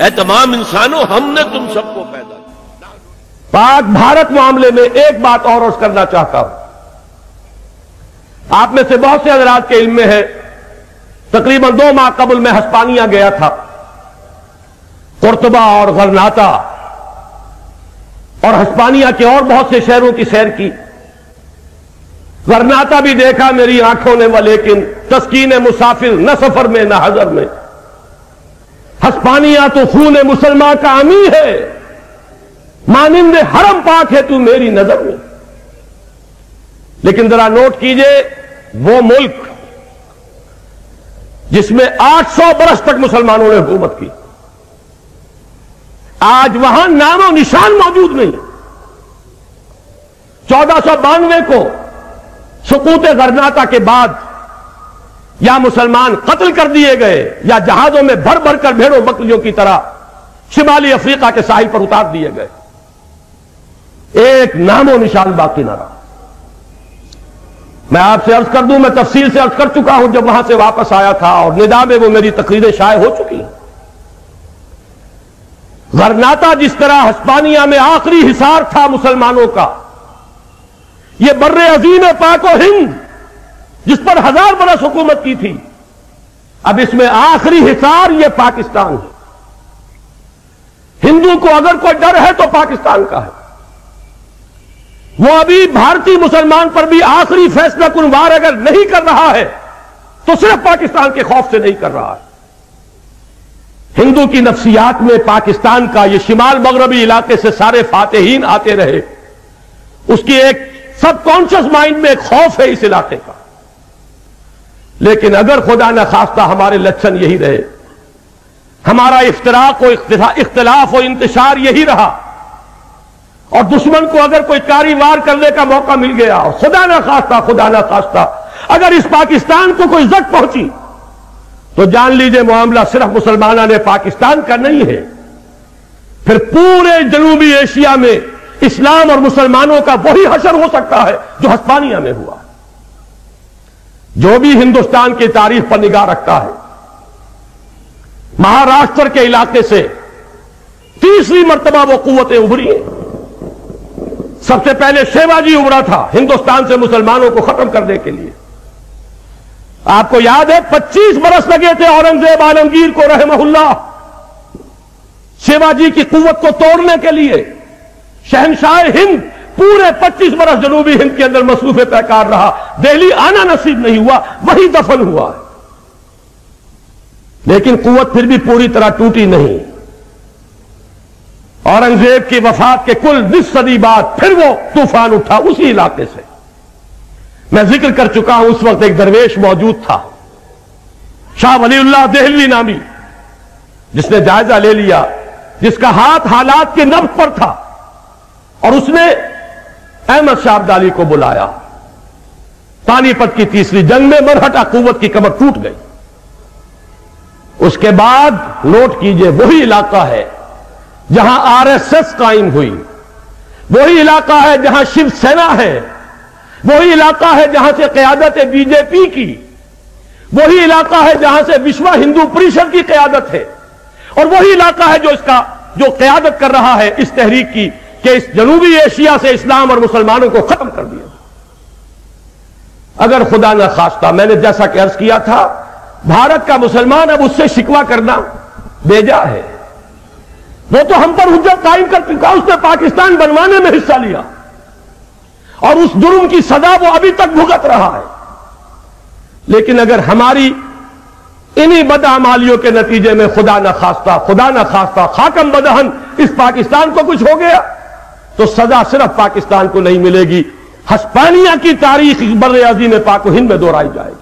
اے تمام انسانوں ہم نے تم سب کو پیدا کیا۔ پاک بھارت معاملے میں ایک بات اور عرض کرنا چاہتا ہوں، آپ میں سے بہت سے حضرات کے علم میں ہے، تقریباً 2 ماہ قبل میں ہسپانیہ گیا تھا، قرطبہ اور غرناطہ اور ہسپانیہ کے اور بہت سے شہروں کی سیر کی۔ غرناطہ بھی دیکھا میری آنکھوں نے، لیکن تسکین مسافر نہ سفر میں نہ حضر میں۔ ہسپانیہ تو خون مسلمان کا امی ہے، مانند حرم پاک ہے تو میری نظر میں۔ لیکن ذرا نوٹ کیجئے، وہ ملک جس میں 800 برس تک مسلمانوں نے حکومت کی، آج وہاں نام و نشان موجود نہیں۔ 1492 کو سقوط غرناطہ کے بعد یا مسلمان قتل کر دیے گئے یا جہازوں میں بھر بھر کر بھیڑوں بکریوں کی طرح شمالی افریقہ کے ساحل پر اتار دیے گئے، ایک نام و نشان باقی نہ رہا۔ میں آپ سے عرض کر دوں، میں تفصیل سے عرض کر چکا ہوں جب وہاں سے واپس آیا تھا، اور ندا میں وہ میری تقریریں شائع ہو چکی ہیں۔ غرناطہ جس طرح ہسپانیہ میں آخری حصار تھا مسلمانوں کا، یہ بر عظیم پاک و ہند جس پر 1000 برس حکومت کی تھی، اب اس میں آخری حصار یہ پاکستان ہے۔ ہندو کو اگر کوئی ڈر ہے تو پاکستان کا ہے۔ وہ ابھی بھارتی مسلمان پر بھی آخری فیصلہ کن وار اگر نہیں کر رہا ہے تو صرف پاکستان کے خوف سے نہیں کر رہا ہے۔ ہندو کی نفسیات میں پاکستان کا یہ شمال مغربی علاقے سے سارے فاتحین آتے رہے، اس کی ایک سب کانشس مائنڈ میں ایک خوف ہے اس علاقے کا۔ لیکن اگر خدا نہ خواستہ ہمارے لچھن یہی رہے، ہمارا افتراق و اختلاف و انتشار یہی رہا، اور دشمن کو اگر کوئی کاری وار کرنے کا موقع مل گیا، اور خدا نہ خواستہ اگر اس پاکستان کو کوئی زد پہنچی، تو جان لیجئے معاملہ صرف مسلمانوں نے پاکستان کا نہیں ہے، پھر پورے جنوبی ایشیا میں اسلام اور مسلمانوں کا وہی حشر ہو سکتا ہے جو ہسپانیہ میں ہوا۔ جو بھی ہندوستان کی تاریخ پر نگاہ رکھتا ہے، مہاراشٹر کے علاقے سے تیسری مرتبہ وہ قوتیں ابھری ہیں۔ سب سے پہلے شیواجی ابھرا تھا ہندوستان سے مسلمانوں کو ختم کرنے کے لیے۔ آپ کو یاد ہے 25 برس لگے تھے اورنگزیب عالمگیر کو رحمہ اللہ شیواجی کی قوت کو توڑنے کے لیے۔ شہنشاہ ہند پورے 25 برس جنوبی ہند کے اندر مصروف پیکار رہا، دہلی آنا نصیب نہیں ہوا، وہی دفن ہوا۔ لیکن قوت پھر بھی پوری طرح ٹوٹی نہیں۔ اورنگزیب کی وفات کے کل 20 صدی بعد پھر وہ طوفان اٹھا اسی علاقے سے۔ میں ذکر کر چکا ہوں، اس وقت ایک درویش موجود تھا، شاہ ولی اللہ دہلوی نامی، جس نے جائزہ لے لیا، جس کا ہاتھ حالات کے نبض پر تھا، اور اس نے احمد شاہ ابدالی کو بلایا۔ پانی پت کی تیسری جنگ میں مرہٹہ قوت کی کمر ٹوٹ گئی۔ اس کے بعد نوٹ کیجئے، وہی علاقہ ہے جہاں RSS قائم ہوئی، وہی علاقہ ہے جہاں شیو سینا ہے، وہی علاقہ ہے جہاں سے قیادت BJP کی، وہی علاقہ ہے جہاں سے وشوا ہندو پریشد کی قیادت ہے، اور وہی علاقہ ہے جو قیادت کر رہا ہے اس تحریک کی کہ اس جنوبی ایشیا سے اسلام اور مسلمانوں کو ختم کر دیا۔ اگر خدا نہ خواستہ، میں نے جیسا کہ عرض کیا تھا، بھارت کا مسلمان اب اس سے شکوہ کرنا بیجا ہے۔ وہ تو ہم پر حجت قائم کر چکا، اس نے پاکستان بنوانے میں حصہ لیا، اور اس جرم کی سزا وہ ابھی تک بھگت رہا ہے۔ لیکن اگر ہماری انہی بدعمالیوں کے نتیجے میں خدا نہ خواستہ خاکم بدہن اس پاکستان کو کچھ ہو گیا، تو سزا صرف پاکستان کو نہیں ملے گی، ہسپانیہ کی تاریخ بر عظیم پاک و ہند میں دہرائی جائے گی۔